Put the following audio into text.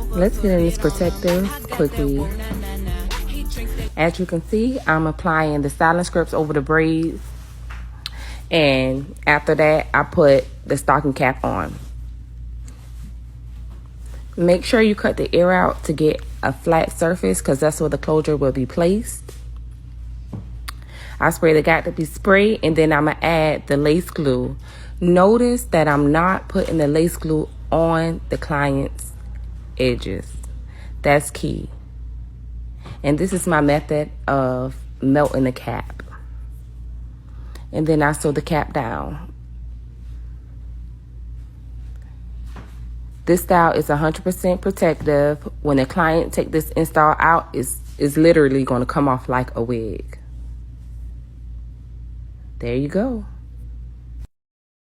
Let's get in this protector quickly. As you can see, I'm applying the styling scripts over the braids. And after that, I put the stocking cap on. Make sure you cut the ear out to get a flat surface because that's where the closure will be placed. I spray the got to be spray, and then I'm going to add the lace glue. Notice that I'm not putting the lace glue on the client's edges. That's key. And this is my method of melting the cap. And then I sew the cap down. This style is 100% protective. When the client take this install out, it's literally going to come off like a wig. There you go.